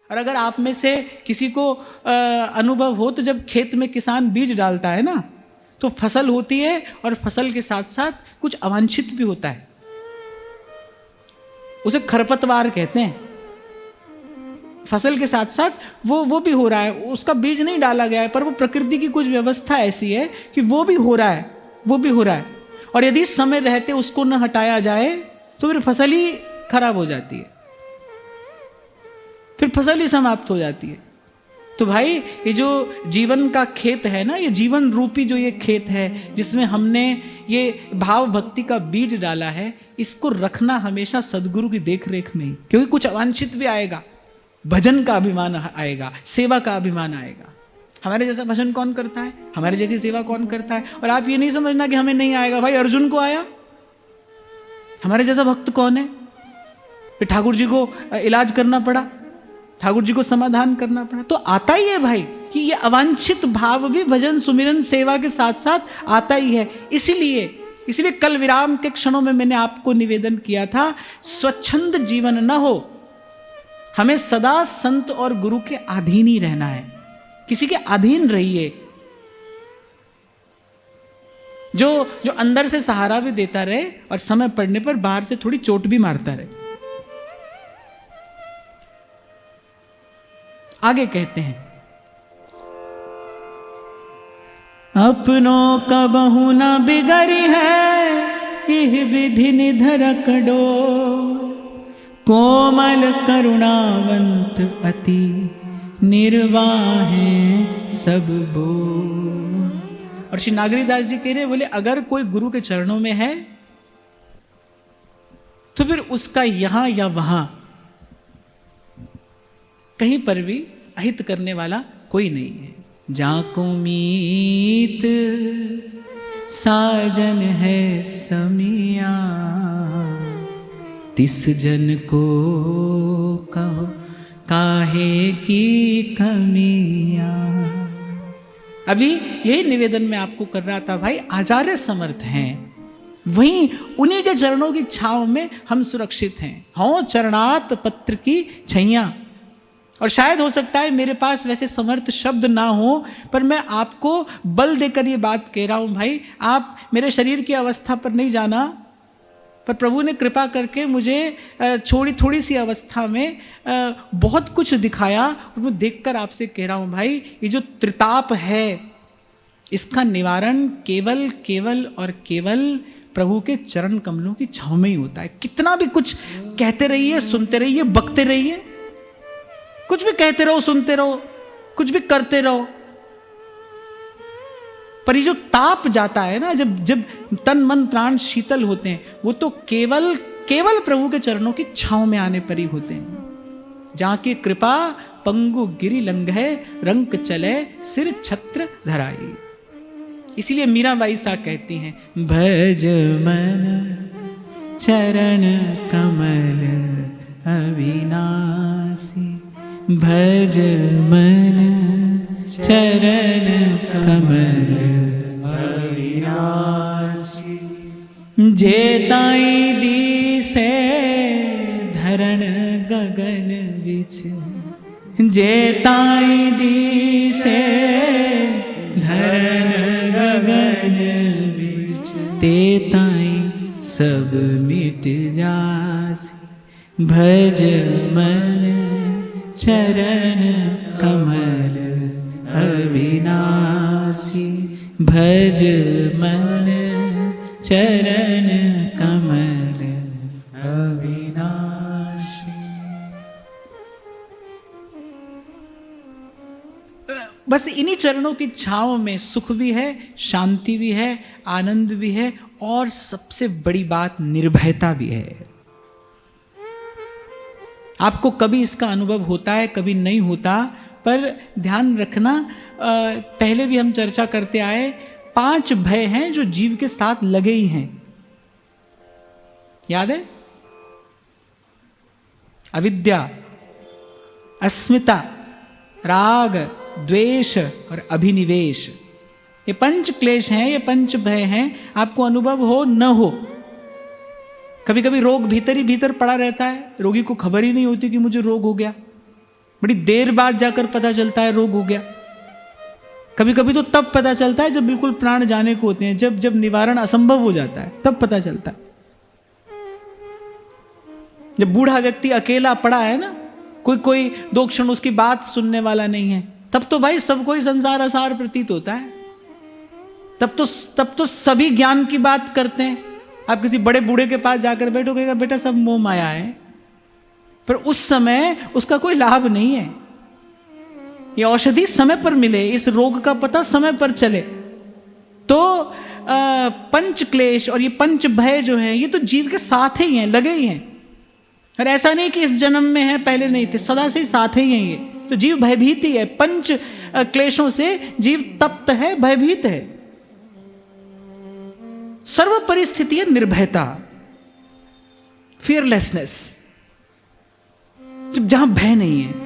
और अगर आप में से किसी को अनुभव हो तो जब खेत में किसान बीज डालता है ना तो फसल होती है और फसल के साथ साथ कुछ अवांछित भी होता है, उसे खरपतवार कहते हैं। फसल के साथ साथ वो भी हो रहा है, उसका बीज नहीं डाला गया है पर वो प्रकृति की कुछ व्यवस्था ऐसी है कि वो भी हो रहा है। और यदि समय रहते उसको न हटाया जाए तो फिर फसल ही खराब हो जाती है, फिर फसल ही समाप्त हो जाती है। तो भाई ये जो जीवन का खेत है ना, ये जीवन रूपी जो ये खेत है जिसमें हमने ये भाव भक्ति का बीज डाला है, इसको रखना हमेशा सदगुरु की देख रेख में ही, क्योंकि कुछ अवांछित भी आएगा, भजन का अभिमान आएगा, सेवा का अभिमान आएगा। हमारे जैसा भजन कौन करता है, हमारे जैसी सेवा कौन करता है? और आप ये नहीं समझना कि हमें नहीं आएगा, भाई अर्जुन को आया, हमारे जैसा भक्त कौन है? फिर ठाकुर जी को इलाज करना पड़ा, ठाकुर जी को समाधान करना पड़ा, तो आता ही है भाई कि ये अवांछित भाव भी भजन सुमिरन सेवा के साथ साथ आता ही है। इसीलिए कल विराम के क्षणों में मैंने आपको निवेदन किया था, स्वच्छंद जीवन न हो, हमें सदा संत और गुरु के अधीन ही रहना है, किसी के अधीन रहिए। जो अंदर से सहारा भी देता रहे और समय पड़ने पर बाहर से थोड़ी चोट भी मारता रहे। आगे कहते हैं, अपनों का बहु न बिगड़ी है, यह विधि निधरक डोर, कोमल करुणावंत अति निर्वाहे सब बोल। और श्री नागरीदास जी कह रहे, बोले अगर कोई गुरु के चरणों में है तो फिर उसका यहां या वहां कहीं पर भी अहित करने वाला कोई नहीं है। जाको मीत साजन है समिया, तिस जन को कहो काहे की कमिया। अभी यही निवेदन मैं आपको कर रहा था, भाई आचार्य समर्थ हैं, वहीं उन्हीं के चरणों की छांव में हम सुरक्षित हैं। हों चरणात पत्र की छैया। और शायद हो सकता है मेरे पास वैसे समर्थ शब्द ना हो, पर मैं आपको बल देकर ये बात कह रहा हूं, भाई आप मेरे शरीर की अवस्था पर नहीं जाना, पर प्रभु ने कृपा करके मुझे थोड़ी सी अवस्था में बहुत कुछ दिखाया, और मैं देखकर आपसे कह रहा हूं भाई, ये जो त्रिताप है इसका निवारण केवल और केवल प्रभु के चरण कमलों की छांव में ही होता है। कितना भी कुछ कहते रहिए, सुनते रहिए, बकते रहिए, कुछ भी कहते रहो, सुनते रहो, कुछ भी करते रहो, पर ये जो ताप जाता है ना, जब तन मन प्राण शीतल होते हैं, वो तो केवल प्रभु के चरणों की छांव में आने पर ही होते हैं। जहां की कृपा पंगु गिरि लंघे, रंक चले सिर छत्र धराई। इसीलिए मीराबाई सा कहती हैं, भज मन चरण कमल अविनाशी, भज मन चरण कमल अविनाशी, जेताई दिसे धरण गगन बिच, जेताई दिसे धरण गगन बिच, तेताई सब मिट जासी, भज मन चरण कमल अविनाशी, भज मन चरण कमल अविनाशी। बस इन्हीं चरणों की छांव में सुख भी है, शांति भी है, आनंद भी है, और सबसे बड़ी बात निर्भयता भी है। आपको कभी इसका अनुभव होता है, कभी नहीं होता, पर ध्यान रखना, पहले भी हम चर्चा करते आए, 5 भय हैं जो जीव के साथ लगे ही हैं। याद है? अविद्या, अस्मिता, राग, द्वेष और अभिनिवेश। ये 5 क्लेश हैं, ये 5 भय हैं। आपको अनुभव हो न हो, कभी कभी रोग भीतर ही भीतर पड़ा रहता है, रोगी को खबर ही नहीं होती कि मुझे रोग हो गया। बड़ी देर बाद जाकर पता चलता है रोग हो गया। कभी कभी तो तब पता चलता है जब बिल्कुल प्राण जाने को होते हैं, जब निवारण असंभव हो जाता है, तब पता चलता है। जब बूढ़ा व्यक्ति अकेला पड़ा है ना, कोई दो क्षण उसकी बात सुनने वाला नहीं है, तब तो भाई सबको ही संसार असार प्रतीत होता है। तब तो सभी ज्ञान की बात करते हैं। आप किसी बड़े बूढ़े के पास जाकर बैठोगे, बेटा सब मोह माया है, पर उस समय उसका कोई लाभ नहीं है। ये औषधि समय पर मिले, इस रोग का पता समय पर चले, तो पंच क्लेश और ये पंच भय जो है ये तो जीव के साथ ही हैं, लगे ही हैं। और ऐसा नहीं कि इस जन्म में है, पहले नहीं थे, सदा से ही साथ ही हैं। ये तो जीव भयभीत ही है, पंच क्लेशों से जीव तप्त है, भयभीत है। सर्व परिस्थिति है निर्भयता, फियरलेसनेस, जहां भय नहीं है।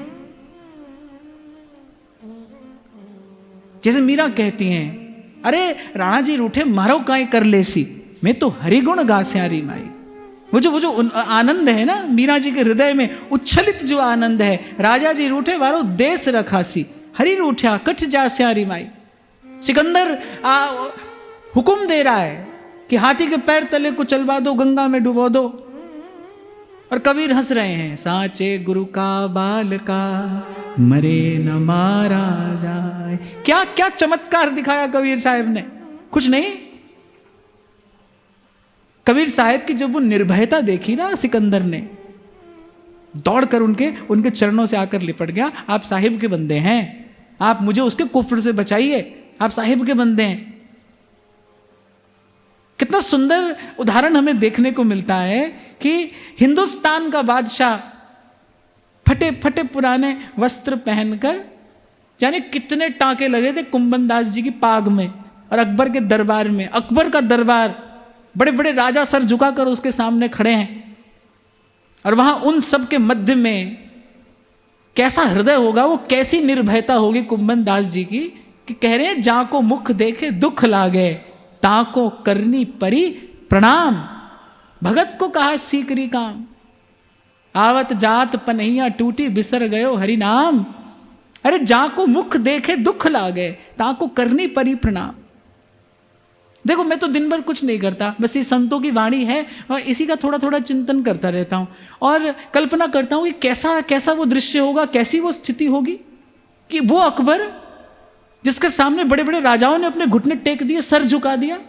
जैसे मीरा कहती हैं, अरे राणा जी रूठे मारो काई कर लेसी, मैं तो हरिगुण गास्यारी माई। वो जो आनंद है ना मीरा जी के हृदय में, उच्छलित जो आनंद है, राजा जी रूठे वारो देश रखासी, हरि रूठा कठ जास्यारी माई। सिकंदर हुक्म दे रहा है कि हाथी के पैर तले को चलवा दो, गंगा में डुबो दो, और कबीर हंस रहे हैं, साचे गुरु का बाल का मरे न मारा जाए। क्या क्या चमत्कार दिखाया कबीर साहब ने, कुछ नहीं। कबीर साहब की जब वो निर्भयता देखी ना सिकंदर ने, दौड़कर उनके चरणों से आकर लिपट गया, आप साहिब के बंदे हैं, आप मुझे उसके कुफ्र से बचाइए, आप साहिब के बंदे हैं। कितना सुंदर उदाहरण हमें देखने को मिलता है कि हिंदुस्तान का बादशाह फटे फटे पुराने वस्त्र पहनकर, जाने कितने टांके लगे थे कुंभन दास जी की पाग में, और अकबर के दरबार में, अकबर का दरबार, बड़े बड़े राजा सर झुकाकर उसके सामने खड़े हैं, और वहां उन सब के मध्य में कैसा हृदय होगा, वो कैसी निर्भयता होगी कुंभन दास जी की, कि कह रहे हैं जाको मुख देखे दुख लागे, ताको करनी परी प्रणाम। भगत को कहा सीकरी काम, आवत जात पनैया टूटी बिसर गयो हरि नाम। अरे जाको मुख देखे दुख लागे, ताको करनी परी प्रणाम। देखो मैं तो दिन भर कुछ नहीं करता, बस ये संतों की वाणी है और इसी का थोड़ा थोड़ा चिंतन करता रहता हूं, और कल्पना करता हूं कि कैसा कैसा वो दृश्य होगा, कैसी वो स्थिति होगी कि वो अकबर जिसके सामने बड़े बड़े राजाओं ने अपने घुटने टेक दिए, सर झुका दिया,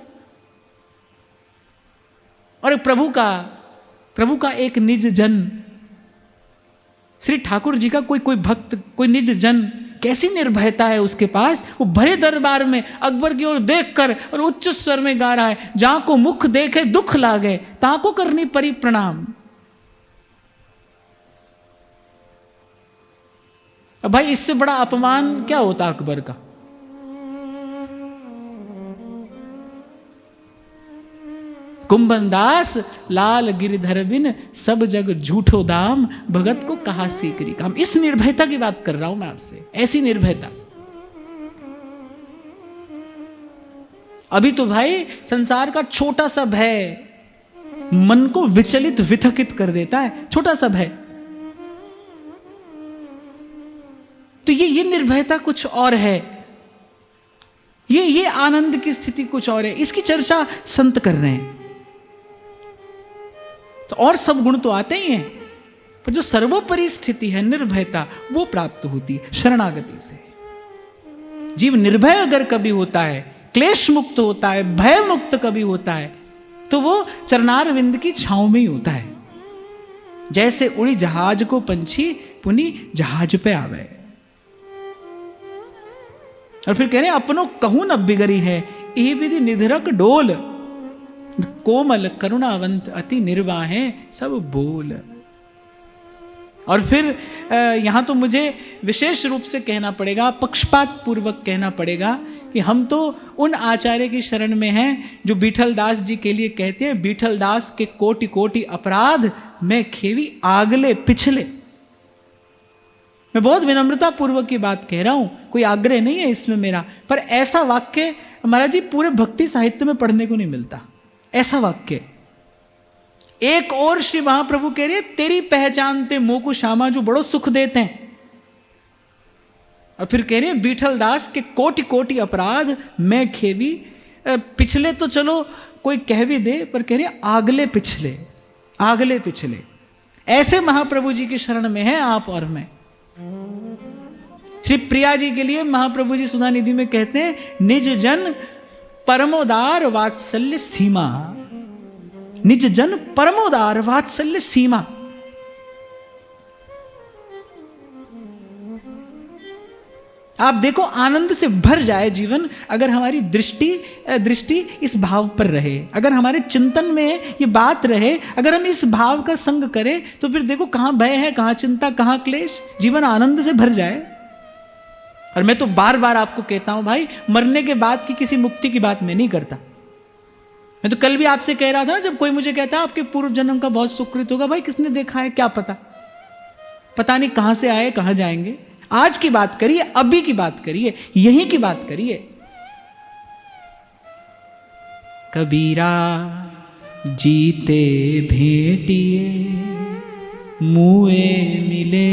और प्रभु का एक निज जन, श्री ठाकुर जी का कोई भक्त, कोई निज जन, कैसी निर्भयता है उसके पास। वो भरे दरबार में अकबर की ओर देखकर और उच्च स्वर में गा रहा है, जहां को मुख देखे दुख लागे, ताको करनी परी प्रणाम। अब भाई इससे बड़ा अपमान क्या होता अकबर का। कुंभन दास लाल गिरधर बिन सब जग झूठो दाम, भगत को कहा सीकरी काम। इस निर्भयता की बात कर रहा हूं मैं आपसे, ऐसी निर्भयता। अभी तो भाई संसार का छोटा सा भय मन को विचलित विथकित कर देता है, छोटा सा भय। तो ये निर्भयता कुछ और है, ये आनंद की स्थिति कुछ और है। इसकी चर्चा संत कर रहे हैं। तो और सब गुण तो आते ही हैं, पर जो सर्वोपरि स्थिति है निर्भयता, वो प्राप्त होती है शरणागति से। जीव निर्भय अगर कभी होता है, क्लेश मुक्त होता है, भय मुक्त कभी होता है, तो वो चरणार विंद की छांव में ही होता है। जैसे उड़ी जहाज को पंछी पुनी जहाज पे आवे। और फिर कह रहे अपनो कहूं न बिगड़ी है, यही विधि निधरक डोल, कोमल करुणावंत अति निर्वाहे सब बोल। और फिर यहां तो मुझे विशेष रूप से कहना पड़ेगा, पक्षपात पूर्वक कहना पड़ेगा कि हम तो उन आचार्य की शरण में हैं जो बीठल दास जी के लिए कहते हैं, बीठल दास के कोटि कोटि अपराध में खेवी आगले पिछले। मैं बहुत विनम्रता पूर्वक की बात कह रहा हूं, कोई आग्रह नहीं है इसमें मेरा, पर ऐसा वाक्य महाराज जी पूरे भक्ति साहित्य में पढ़ने को नहीं मिलता। ऐसा वाक्य एक और श्री महाप्रभु कह रहे तेरी पहचानते मोकु श्यामा, जो बड़ो सुख देते हैं, और फिर कह रहे हैं बीठल दास के कोटि कोटि अपराध मैं खेवी। पिछले तो चलो कोई कह भी दे, पर कह रहे हैं आगले पिछले, आगले पिछले ऐसे महाप्रभु जी की शरण में है आप और मैं। श्री प्रिया जी के लिए महाप्रभु जी सुधा निधि में कहते हैं निज जन परमोदार वात्सल्य सीमा, निज जन परमोदार वात्सल्य सीमा। आप देखो आनंद से भर जाए जीवन अगर हमारी दृष्टि इस भाव पर रहे, अगर हमारे चिंतन में ये बात रहे, अगर हम इस भाव का संग करें तो फिर देखो कहां भय है, कहां चिंता, कहां क्लेश, जीवन आनंद से भर जाए। और मैं तो बार बार आपको कहता हूं भाई, मरने के बाद की किसी मुक्ति की बात मैं नहीं करता। मैं तो कल भी आपसे कह रहा था ना, जब कोई मुझे कहता है आपके पूर्व जन्म का बहुत सुकृत होगा, भाई किसने देखा है, क्या पता नहीं कहां से आए कहां जाएंगे। आज की बात करिए, अभी की बात करिए, यहीं की बात करिए। कबीरा जीते भेटिए मुए मिले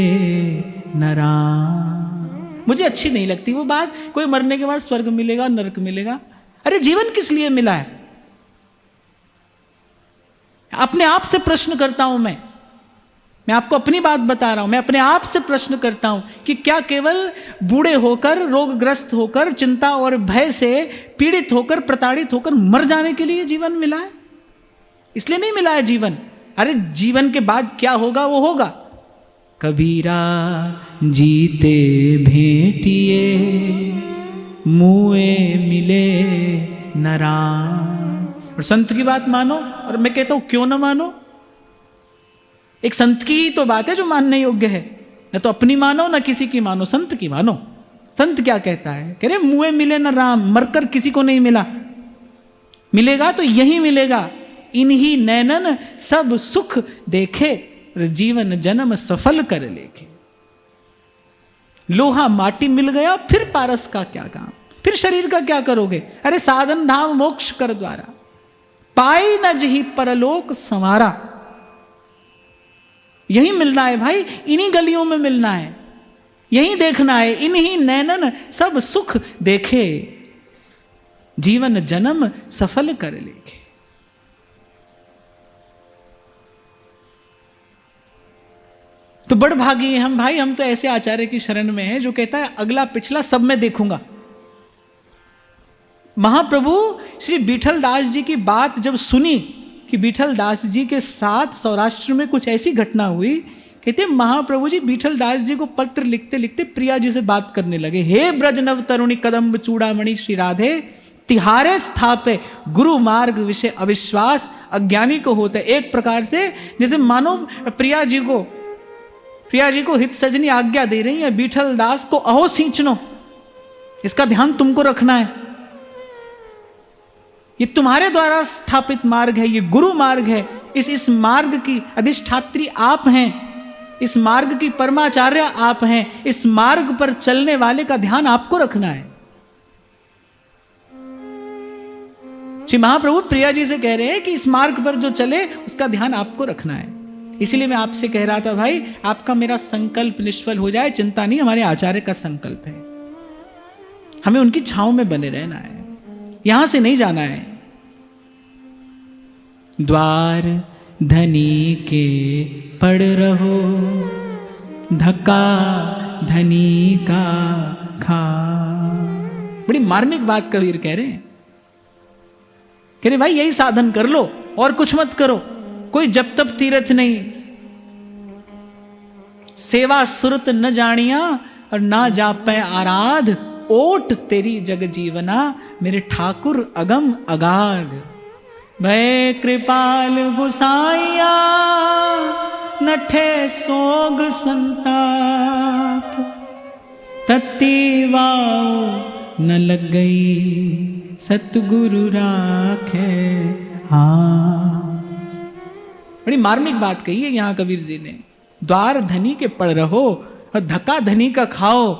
नरा। मुझे अच्छी नहीं लगती वो बात, कोई मरने के बाद स्वर्ग मिलेगा नरक मिलेगा। अरे जीवन किस लिए मिला है? अपने आप से प्रश्न करता हूं मैं आपको अपनी बात बता रहा हूं, मैं अपने आप से प्रश्न करता हूं कि क्या केवल बूढ़े होकर, रोगग्रस्त होकर, चिंता और भय से पीड़ित होकर, प्रताड़ित होकर मर जाने के लिए जीवन मिला है? इसलिए नहीं मिला है जीवन। अरे जीवन के बाद क्या होगा वो होगा। कबीरा जीते भेटिए मुए मिले नरा। और संत की बात मानो, और मैं कहता हूं क्यों ना मानो, एक संत की ही तो बात है जो मानने योग्य है। न तो अपनी मानो न किसी की मानो, संत की मानो। संत क्या कहता है? कह रहे मुए मिले न राम, मरकर किसी को नहीं मिला, मिलेगा तो यही मिलेगा। इन्हीं नैनन सब सुख देखे, जीवन जन्म सफल कर लेके। लोहा माटी मिल गया, फिर पारस का क्या काम, फिर शरीर का क्या करोगे? अरे साधन धाम मोक्ष कर द्वारा, पाई न जही परलोक संवारा। यही मिलना है भाई, इन्हीं गलियों में मिलना है, यही देखना है। इन्हीं नैनन सब सुख देखे, जीवन जन्म सफल कर लेके। तो बड़ भागी हम भाई, हम तो ऐसे आचार्य की शरण में हैं जो कहता है अगला पिछला सब मैं देखूंगा। महाप्रभु श्री बीठल दास जी की बात जब सुनी कि बीठल दास जी के साथ सौराष्ट्र में कुछ ऐसी घटना हुई, कहते महाप्रभु जी बीठल दास जी को पत्र लिखते लिखते प्रिया जी से बात करने लगे। हे ब्रज नव तरुणी कदम्ब चूड़ामणि श्री राधे, तिहारे स्थापे गुरु मार्ग विषय अविश्वास अज्ञानी को होते। एक प्रकार से जैसे मानो प्रिया जी को हित सजनी आज्ञा दे रही है, बीठल दास को अहो सींचनो, इसका ध्यान तुमको रखना है, ये तुम्हारे द्वारा स्थापित मार्ग है, ये गुरु मार्ग है। इस मार्ग की अधिष्ठात्री आप हैं, इस मार्ग की परमाचार्य आप हैं, इस मार्ग पर चलने वाले का ध्यान आपको रखना है। श्री महाप्रभु प्रिया जी से कह रहे हैं कि इस मार्ग पर जो चले उसका ध्यान आपको रखना है। इसलिए मैं आपसे कह रहा था भाई, आपका मेरा संकल्प निष्फल हो जाए चिंता नहीं, हमारे आचार्य का संकल्प है, हमें उनकी छांव में बने रहना है, यहां से नहीं जाना है। द्वार धनी के पड़ रहो, धक्का धनी का खा। बड़ी मार्मिक बात कबीर कह रहे भाई यही साधन कर लो और कुछ मत करो, कोई जब तब तीर्थ नहीं, सेवा सुरत न जानिया और ना जापै आराध, ओट तेरी जग जीवना मेरे ठाकुर अगम अगाध। भय कृपाल गुसाइया नठे सोग संताप, तत्ती वाओ न लग गई सतगुरु राखे। हाँ, बड़ी मार्मिक बात कही है यहां कबीर जी ने। द्वार धनी के पड़ रहो और धक्का धनी का खाओ।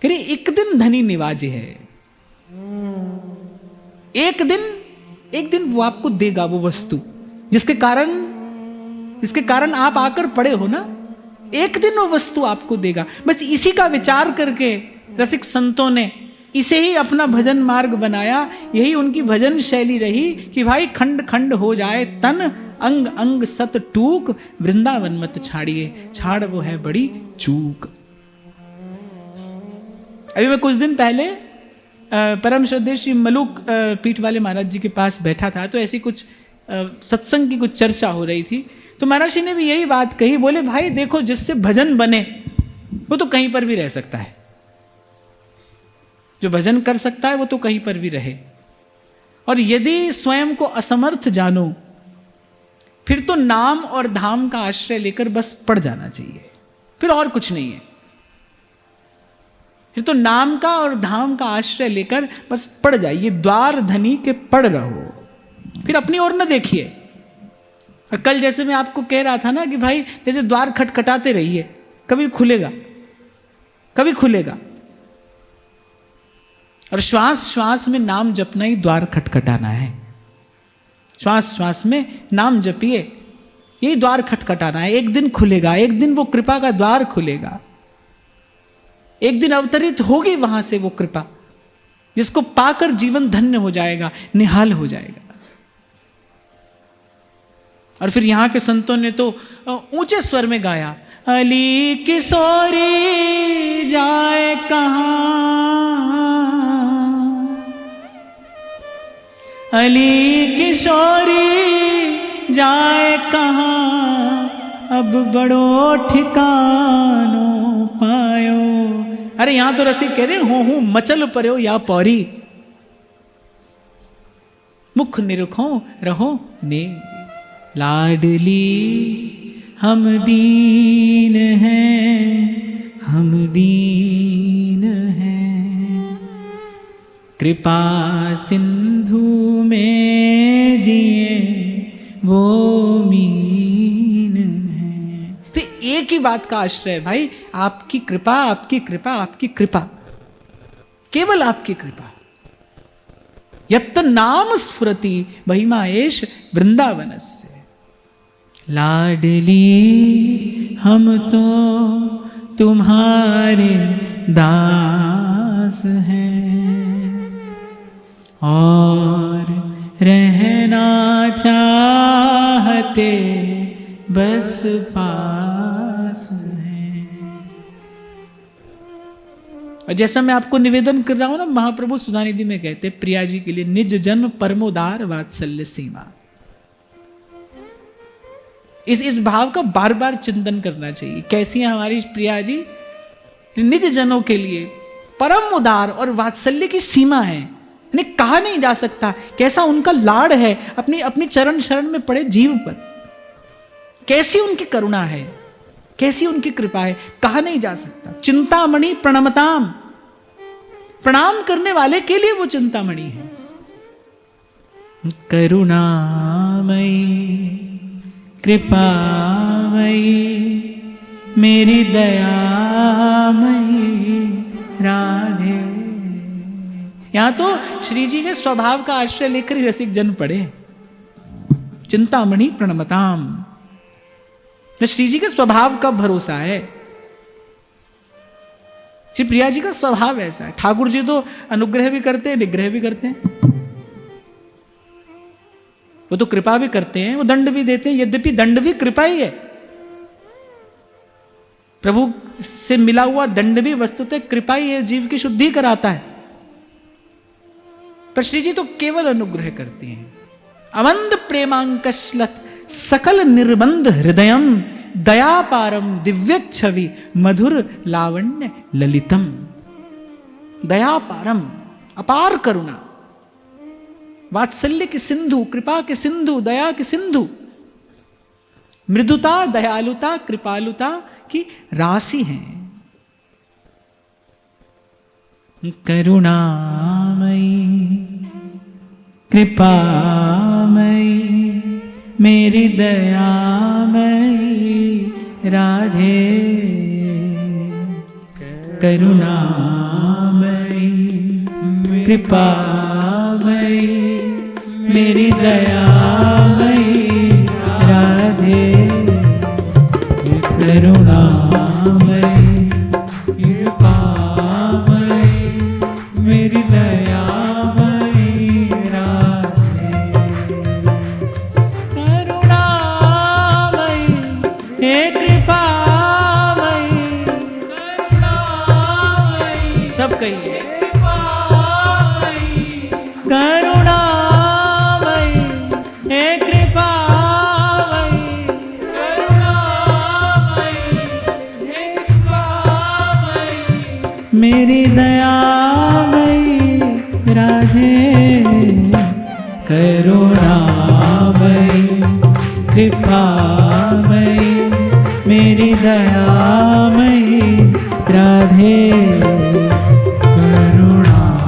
कह एक दिन धनी निवाजे है, एक दिन वो आपको देगा वो वस्तु जिसके कारण आप आकर पड़े हो ना। एक दिन वो वस्तु आपको देगा। बस इसी का विचार करके रसिक संतों ने इसे ही अपना भजन मार्ग बनाया। यही उनकी भजन शैली रही कि भाई खंड खंड हो जाए तन, अंग अंग सत टूक, वृंदावन मत छाड़िए, छाड़ वो है बड़ी चूक। अभी मैं कुछ दिन पहले परम श्रद्धेय श्री मलुक पीठ वाले महाराज जी के पास बैठा था, तो ऐसी कुछ सत्संग की कुछ चर्चा हो रही थी। तो महाराज जी ने भी यही बात कही, बोले भाई देखो जिससे भजन बने वो तो कहीं पर भी रह सकता है, जो भजन कर सकता है वो तो कहीं पर भी रहे, और यदि स्वयं को असमर्थ जानो फिर तो नाम और धाम का आश्रय लेकर बस पड़ जाना चाहिए, फिर और कुछ नहीं है। फिर तो नाम का और धाम का आश्रय लेकर बस पड़ जाइए, द्वार धनी के पड़ रहो, फिर अपनी ओर न देखिए। और कल जैसे मैं आपको कह रहा था ना कि भाई जैसे द्वार खटखटाते रहिए, कभी खुलेगा कभी खुलेगा। और श्वास श्वास में नाम जपना ही द्वार खटखटाना है। श्वास श्वास में नाम जपिए, यही द्वार खटखटाना है। एक दिन खुलेगा, एक दिन वो कृपा का द्वार खुलेगा, एक दिन अवतरित होगी वहां से वो कृपा, जिसको पाकर जीवन धन्य हो जाएगा, निहाल हो जाएगा। और फिर यहां के संतों ने तो ऊंचे स्वर में गाया, अली किशोरी जाए कहां, अली किशोरी जाए कहां, अब बड़ो ठिकानो पायो। अरे यहां तो रसिक कह रहे हो मचल पर्यो या पौरी, मुख निरखो रहो ने, लाडली हम दीन हैं, हम दीन हैं, कृपा सिंधु में जिए वो मीन है। तो एक ही बात का आश्रय है भाई, आपकी कृपा, आपकी कृपा, आपकी कृपा, केवल आपकी कृपा। यत्त नाम स्फुरति महिमाएश वृंदावनस्य, लाडली हम तो तुम्हारे दास हैं, और रहना चाहते बस पास हैं। और जैसा मैं आपको निवेदन कर रहा हूं ना, महाप्रभु सुधानिधि में कहते प्रिया जी के लिए, निज जन परमोदार वात्सल्य सीमा। इस भाव का बार बार चिंतन करना चाहिए। कैसी है हमारी प्रिया जी? निज जनों के लिए परम उदार और वात्सल्य की सीमा है, यानी कहा नहीं जा सकता कैसा उनका लाड़ है अपनी अपनी चरण शरण में पड़े जीव पर, कैसी उनकी करुणा है, कैसी उनकी कृपा है, कहा नहीं जा सकता। चिंतामणि प्रणमताम, प्रणाम करने वाले के लिए वो चिंतामणि है। करुणामयी कृपामयी मेरी दयामयी राधे। यहां तो श्री जी के स्वभाव का आश्रय लेकर ही रसिक जन पड़े। चिंतामणि प्रणमताम, श्री जी के स्वभाव का भरोसा है। श्री प्रिया जी का स्वभाव ऐसा है। ठाकुर जी तो अनुग्रह भी करते हैं, निग्रह भी करते हैं, वो तो कृपा भी करते हैं, वो दंड भी देते हैं, यद्यपि दंड भी कृपा ही है। प्रभु से मिला हुआ दंड भी वस्तुतः कृपा ही है, जीव की शुद्धि कराता है। पर श्री जी तो केवल अनुग्रह करते हैं। अवंद प्रेमांकश्लत सकल निर्बंध हृदयम दयापारम दिव्य छवि मधुर लावण्य ललितम। दयापारम, अपार करुणा, वात्सल्य की सिंधु, कृपा के सिंधु, दया के सिंधु, मृदुता, दयालुता, कृपालुता की राशि है। करुणामयी कृपामयी मेरी दयामयी राधे। करुणामयी कृपामयी मेरी दयामयी राधे। करुणा सब कहिए करुणामयी हे कृपामयी, मेरी दयामयी राधे, करुणामयी कृपामयी, मेरी दयामयी राधे, करुणामयी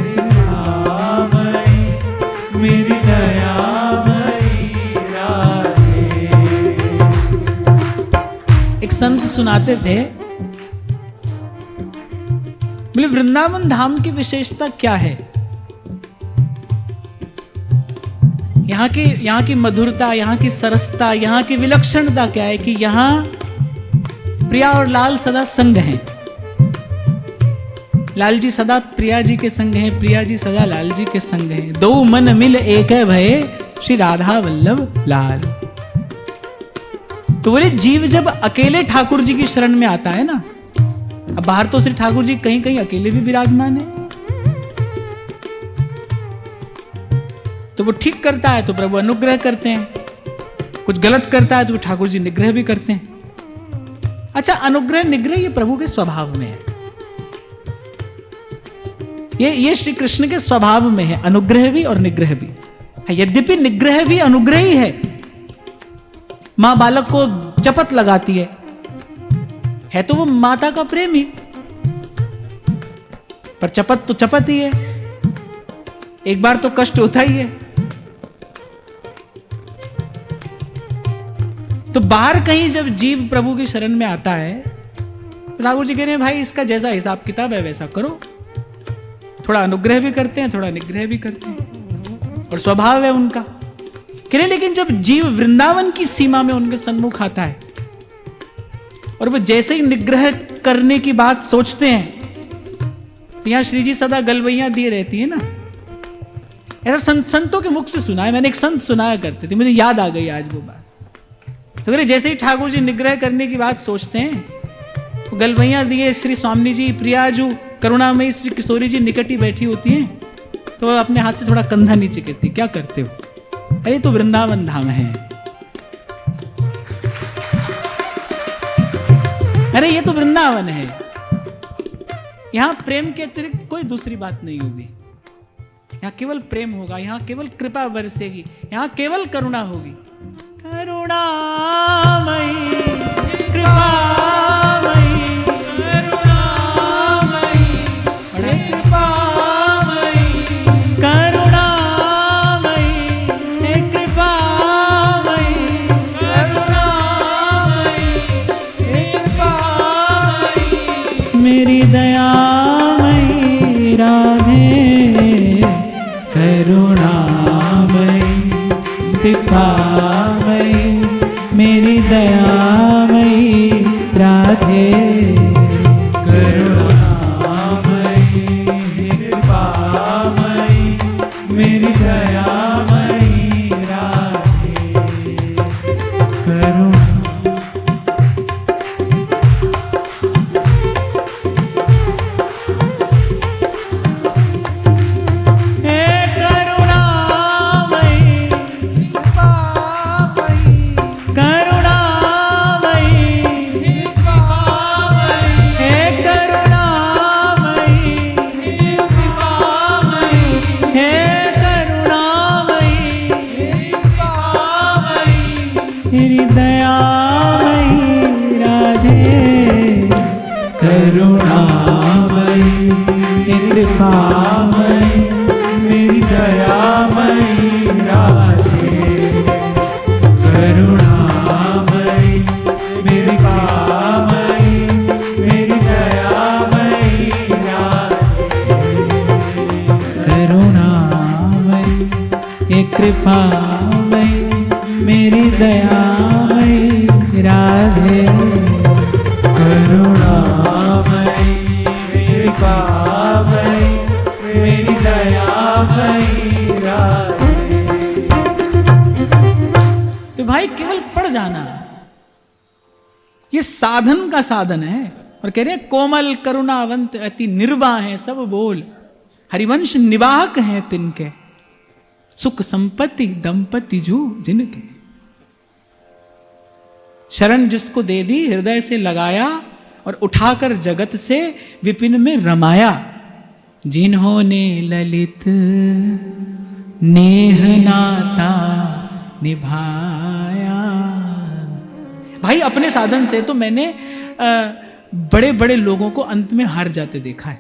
कृपामयी, मेरी दयामयी राधे। एक संत सुनाते थे, बोले वृंदावन धाम की विशेषता क्या है? यहाँ की मधुरता, यहाँ की सरसता, यहाँ की विलक्षणता क्या है कि यहाँ प्रिया और लाल सदा संग हैं। लाल जी सदा प्रिया जी के संग हैं, प्रिया जी सदा लाल जी के संग हैं। दो मन मिल एक है भय, श्री राधा वल्लभ लाल। तो बोले जीव जब अकेले ठाकुर जी की शरण में आता है ना, अब बाहर तो श्री ठाकुर जी कहीं कहीं अकेले भी विराजमान है, तो वो ठीक करता है तो प्रभु अनुग्रह करते हैं, कुछ गलत करता है तो ठाकुर जी निग्रह भी करते हैं। अच्छा, अनुग्रह निग्रह ये प्रभु के स्वभाव में है, ये श्री कृष्ण के स्वभाव में है, अनुग्रह भी और निग्रह भी। यद्यपि निग्रह भी अनुग्रह ही है। मां बालक को चपत लगाती है तो वो माता का प्रेम ही, पर चपत तो चपत ही है, एक बार तो कष्ट होता ही है। तो बाहर कहीं जब जीव प्रभु की शरण में आता है तो ठाकुर जी कह रहे हैं भाई इसका जैसा हिसाब किताब है वैसा करो। थोड़ा अनुग्रह भी करते हैं, थोड़ा निग्रह भी करते हैं, और स्वभाव है उनका। कह रहे लेकिन जब जीव वृंदावन की सीमा में उनके सन्मुख आता है और वो जैसे ही निग्रह करने की बात सोचते हैं तो यहां श्री जी सदा गलवैया दिए रहती है ना। ऐसा संतों के मुख से सुना है, मैंने एक संत सुनाया करते थे, मुझे याद आ गई आज वो बात। तो जैसे ही ठाकुर जी निग्रह करने की बात सोचते हैं तो गलवैया दिए श्री स्वामी जी, प्रियाजू, करुणामयी श्री किशोरी जी निकट ही बैठी होती हैं, तो वह अपने हाथ से थोड़ा कंधा नीचे करती, क्या करते हो? अरे तो वृंदावन धाम है, अरे ये तो वृंदावन है, यहां प्रेम के अतिरिक्त कोई दूसरी बात नहीं होगी, यहां केवल प्रेम होगा, यहां केवल कृपा बरसेगी, यहां केवल करुणा होगी। करुणामयी कृपामयी, करुणामयी कृपामयी, करुणामयी कृपामयी, करुणामयी कृपामयी, मेरी दयामयी राधे, करुणामयी कृपामयी, मेरी दयामयी राधे, करुणामयी कृपामयी, मेरी दयामयी राधे, करुणा। कृपामयी, मेरी दयामयी राधे, करुणामयी, मेरी कृपामयी, मेरी दयामयी राधे, करुणामयी, कृपामयी, मेरी दयामयी राधे, करुणामयी, कृपामयी, मेरी दयामयी राधे। तो भाई केवल पढ़ जाना ये साधन का साधन है, और कह रहे हैं कोमल करुणावंत अति निर्वाह है सब बोल, हरिवंश निवाहक हैं तिनके, सुख संपत्ति दंपति जू जिनके। शरण जिसको दे दी हृदय से लगाया, और उठाकर जगत से विपिन में रमाया। जिन्होंने ललित नेह नाता निभाया। भाई अपने साधन से तो मैंने बड़े बड़े लोगों को अंत में हार जाते देखा है।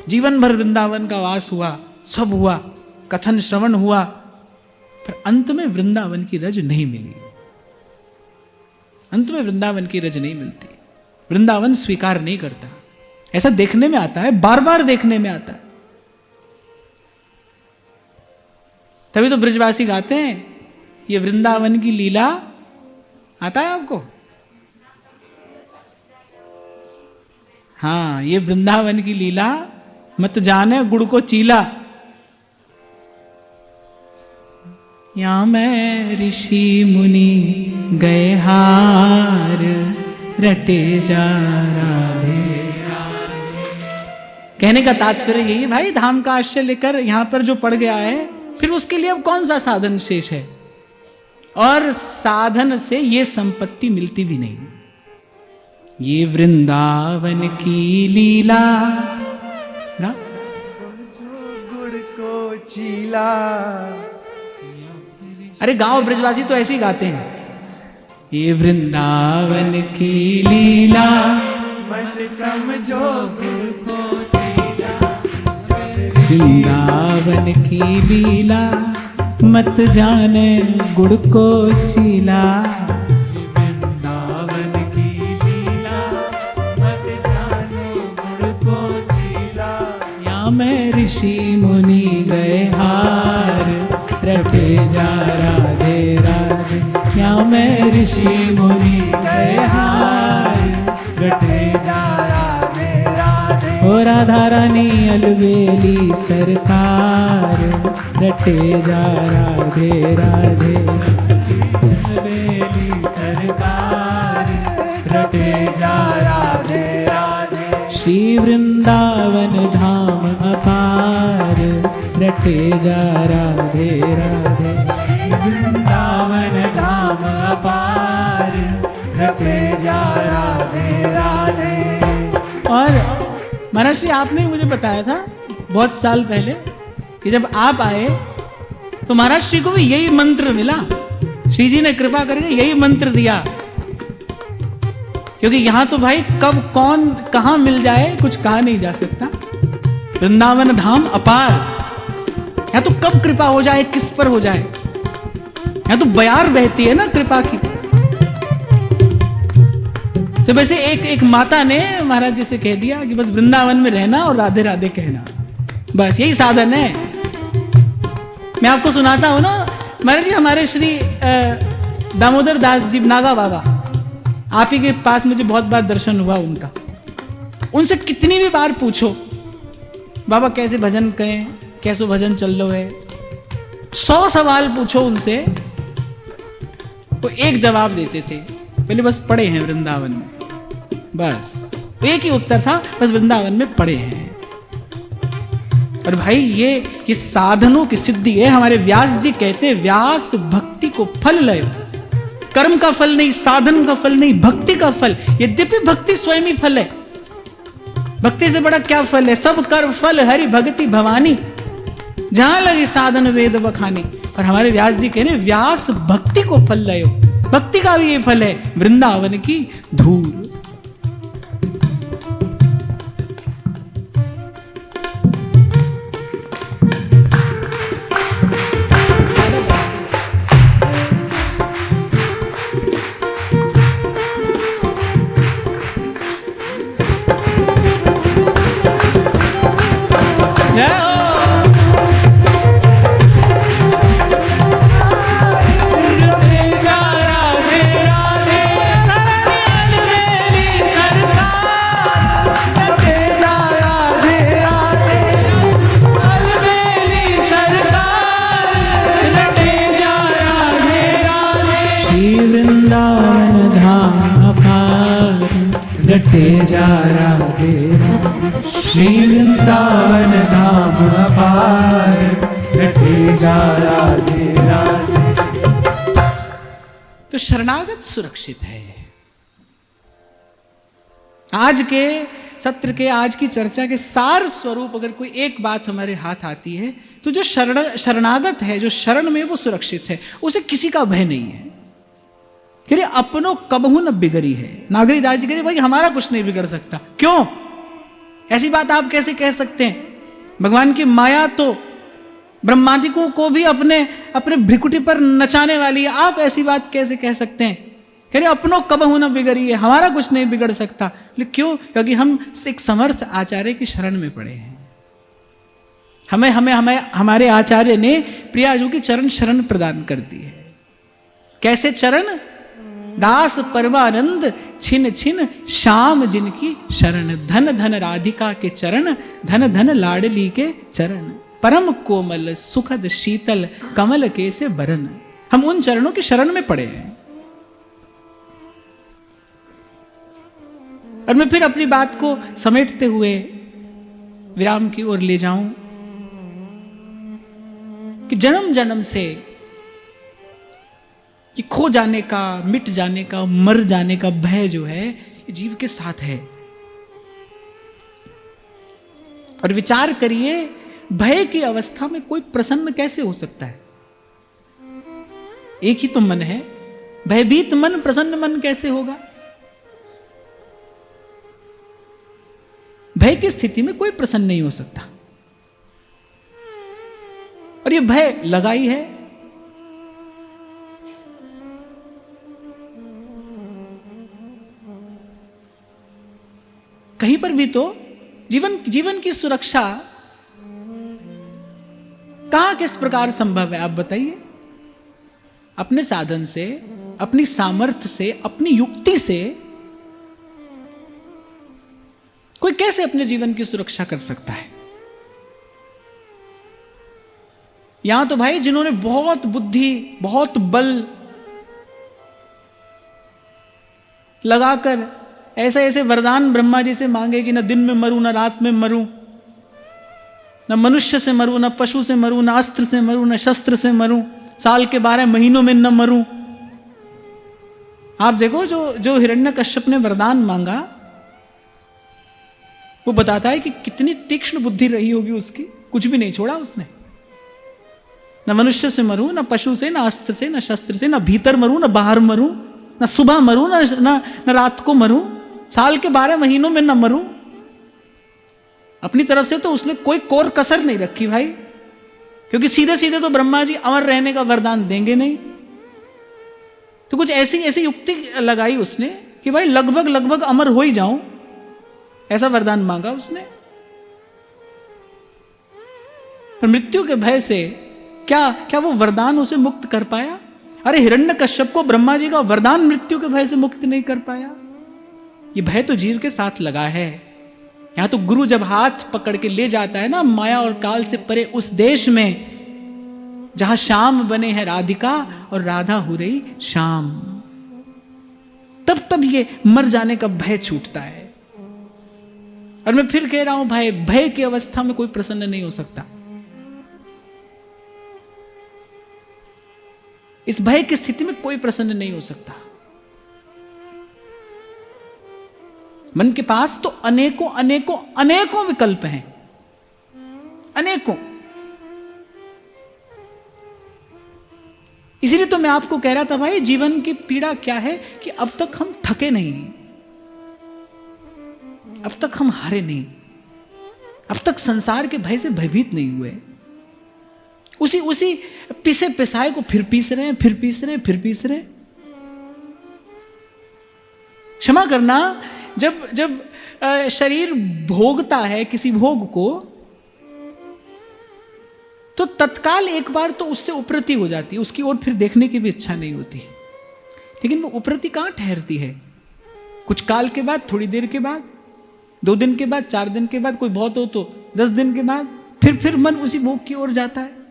जीवन भर वृंदावन का वास हुआ, सब हुआ, कथन श्रवण हुआ, पर अंत में वृंदावन की रज नहीं मिली। अंत में वृंदावन की रज नहीं मिलती, वृंदावन स्वीकार नहीं करता। ऐसा देखने में आता है, बार बार देखने में आता है। तभी तो ब्रजवासी गाते हैं, ये वृंदावन की लीला। आता है आपको? हाँ, ये वृंदावन की लीला मत जाने गुड़ को चीला। यहाँ मैं ऋषि मुनि गए हार, रटे जा राधे। कहने का तात्पर्य यही है भाई, धाम का आश्रय लेकर यहां पर जो पड़ गया है, फिर उसके लिए अब कौन सा साधन शेष है? और साधन से ये संपत्ति मिलती भी नहीं। ये वृंदावन की लीला ना, गुड़ को चीला। अरे गांव ब्रजवासी तो ऐसे ही गाते हैं, ये वृंदावन की लीला, मन समझो गुड़ को चीला। वृंदावन की लीला, मत जाने गुड़ को चीला। वृंदावन की लीला, मत जाने गुड़ को चीला। या मैं ऋषि मुनि गए हार, रटे जा राधे राधे। या मैं ऋषि मुनि गए हार, रटे जा राधे राधे। ओ राधा रानी अलवेली सरकार, रटे जा राधे राधे। अलवेली सरकार, रटे जा राधे राधे। श्री वृंदावन धाम अपार, रटे जा राधे राधे। वृंदावन धाम अपार, रटे जा राधे राधे। और महाराज श्री आपने मुझे बताया था बहुत साल पहले कि जब आप आए तो महाराज श्री को भी यही मंत्र मिला। श्री जी ने कृपा करके यही मंत्र दिया, क्योंकि यहां तो भाई कब कौन कहां मिल जाए कुछ कहा नहीं जा सकता। वृंदावन धाम अपार, या तो कब कृपा हो जाए, किस पर हो जाए, या तो बयार बहती है ना कृपा की। तो वैसे एक माता ने महाराज जी से कह दिया कि बस वृंदावन में रहना और राधे राधे कहना, बस यही साधन है। मैं आपको सुनाता हूं ना महाराज जी, हमारे श्री दामोदर दास जी नागा बाबा, आप ही के पास मुझे बहुत बार दर्शन हुआ उनका। उनसे कितनी भी बार पूछो बाबा कैसे भजन करें, कैसो भजन चल रहा है, 100 सवाल पूछो उनसे, तो एक जवाब देते थे, पहले बस पड़े हैं वृंदावन में। बस एक ही उत्तर था, बस वृंदावन में पड़े हैं। और भाई ये साधनों की सिद्धि है। हमारे व्यास जी कहते हैं, व्यास भक्ति को फल लयो। कर्म का फल नहीं, साधन का फल नहीं, भक्ति का फल। यद्यपि भक्ति स्वयं ही फल है, भक्ति से बड़ा क्या फल है? सब कर फल हरि भक्ति भवानी, जहां लगी साधन वेद बखानी। और हमारे व्यास जी कह रहे व्यास भक्ति को फल लयो, भक्ति का भी ये फल है, वृंदावन की धूल। रटे जा राधे राधे। श्री वृंदावन धाम अपार रटे जा राधे राधे। तो शरणागत सुरक्षित है। आज के सत्र के, आज की चर्चा के सार स्वरूप अगर कोई एक बात हमारे हाथ आती है तो जो शरणागत है, जो शरण में, वो सुरक्षित है, उसे किसी का भय नहीं है। कह रहे अपनों कबहू न बिगड़ी है। नागरी दास जी कह रहे भाई हमारा कुछ नहीं बिगड़ सकता। क्यों? ऐसी बात आप कैसे कह सकते हैं? भगवान की माया तो ब्रह्मादिकों को भी अपने अपने भ्रिकुटी पर नचाने वाली है, आप ऐसी बात कैसे कह सकते हैं? कह रहे अपनों कबहू न बिगड़ी है, हमारा कुछ नहीं बिगड़ सकता। लेकिन क्यों? क्योंकि हम एक समर्थ आचार्य की शरण में पड़े हैं। हमें हमें हमें हमारे आचार्य ने प्रियाजू की चरण शरण प्रदान कर दी है। कैसे चरण? दास परमानंद छिन छिन श्याम जिनकी शरण। धन धन राधिका के चरण, धन धन लाडली के चरण। परम कोमल सुखद शीतल कमल के से बरन। हम उन चरणों की शरण में पड़े हैं। और मैं फिर अपनी बात को समेटते हुए विराम की ओर ले जाऊं कि जन्म जन्म से कि खो जाने का, मिट जाने का, मर जाने का भय जो है ये जीव के साथ है। और विचार करिए, भय की अवस्था में कोई प्रसन्न कैसे हो सकता है? एक ही तो मन है, भयभीत मन प्रसन्न मन कैसे होगा? भय की स्थिति में कोई प्रसन्न नहीं हो सकता। और ये भय लगा ही है। कहीं पर भी तो जीवन की सुरक्षा कहां किस प्रकार संभव है? आप बताइए। अपने साधन से, अपनी सामर्थ्य से, अपनी युक्ति से कोई कैसे अपने जीवन की सुरक्षा कर सकता है? यहां तो भाई जिन्होंने बहुत बुद्धि, बहुत बल लगाकर ऐसे ऐसे वरदान ब्रह्मा जी से मांगे कि न दिन में मरूं, न रात में मरूं, न मनुष्य से मरूं, न पशु से मरूं, न अस्त्र से मरूं, न शस्त्र से मरूं, साल के 12 महीनों में न मरूं। आप देखो जो हिरण्यकश्यप ने वरदान मांगा, वो बताता है कि कितनी तीक्ष्ण बुद्धि रही होगी उसकी। कुछ भी नहीं छोड़ा उसने। न मनुष्य से मरूं, न पशु से, न अस्त्र से, न शस्त्र से, न भीतर मरूं, न बाहर मरूं, न सुबह मरूं, न रात को मरूं, साल के 12 महीनों में न मरूं। अपनी तरफ से तो उसने कोई कोर कसर नहीं रखी भाई, क्योंकि सीधे सीधे तो ब्रह्मा जी अमर रहने का वरदान देंगे नहीं। तो कुछ ऐसी ऐसी युक्ति लगाई उसने कि भाई लगभग अमर हो ही जाऊं, ऐसा वरदान मांगा उसने। पर मृत्यु के भय से क्या वो वरदान उसे मुक्त कर पाया? अरे हिरण्यकश्यप को ब्रह्मा जी का वरदान मृत्यु के भय से मुक्त नहीं कर पाया। ये भय तो जीव के साथ लगा है। यहां तो गुरु जब हाथ पकड़ के ले जाता है ना माया और काल से परे उस देश में जहां श्याम बने हैं राधिका और राधा हो रही श्याम, तब ये मर जाने का भय छूटता है। और मैं फिर कह रहा हूं भाई, भय की अवस्था में कोई प्रसन्न नहीं हो सकता। इस भय की स्थिति में कोई प्रसन्न नहीं हो सकता। मन के पास तो अनेकों विकल्प हैं, अनेकों। इसीलिए तो मैं आपको कह रहा था भाई, जीवन की पीड़ा क्या है कि अब तक हम थके नहीं, अब तक हम हारे नहीं, अब तक संसार के भय से भयभीत नहीं हुए। उसी पिसे पिसाए को फिर पीस रहे हैं, फिर पीस रहे हैं, फिर पीस रहे हैं। क्षमा करना, जब शरीर भोगता है किसी भोग को, तो तत्काल एक बार तो उससे उपरति हो जाती है, उसकी ओर फिर देखने की भी इच्छा नहीं होती। लेकिन वो उपरति कहां ठहरती है? कुछ काल के बाद, थोड़ी देर के बाद, 2 दिन के बाद, 4 दिन के बाद, कोई बहुत हो तो 10 दिन के बाद, फिर मन उसी भोग की ओर जाता है।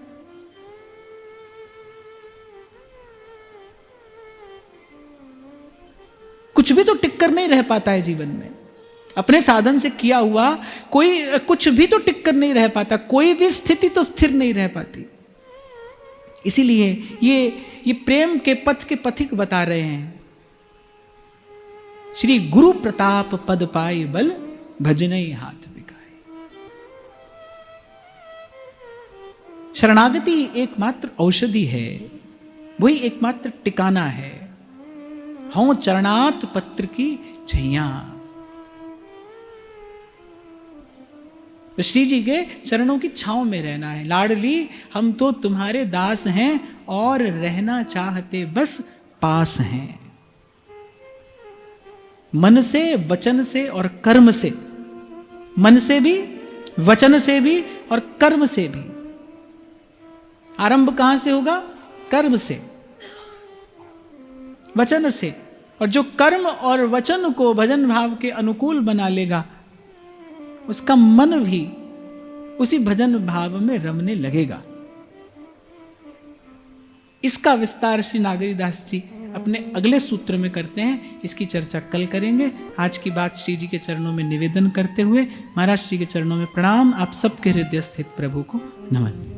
कुछ भी तो टिक कर नहीं नहीं रह पाता है जीवन में। अपने साधन से किया हुआ कोई कुछ भी तो टिक कर नहीं रह पाता, कोई भी स्थिति तो स्थिर नहीं रह पाती। इसीलिए ये प्रेम के पथ के पथिक बता रहे हैं, श्री गुरु प्रताप पद पाई बल भजनई हाथ बिकाए। शरणागति एकमात्र औषधि है, वही एकमात्र टिकाना है। हों चरणात पत्र की छैया। तो श्री जी के चरणों की छांव में रहना है। लाडली हम तो तुम्हारे दास हैं और रहना चाहते बस पास हैं। मन से, वचन से और कर्म से, मन से भी, वचन से भी और कर्म से भी। आरंभ कहां से होगा? कर्म से, वचन से। और जो कर्म और वचन को भजन भाव के अनुकूल बना लेगा, उसका मन भी उसी भजन भाव में रमने लगेगा। इसका विस्तार श्री नागरीदास जी अपने अगले सूत्र में करते हैं, इसकी चर्चा कल करेंगे। आज की बात श्री जी के चरणों में निवेदन करते हुए महाराज श्री के चरणों में प्रणाम। आप सबके हृदय स्थित प्रभु को नमन।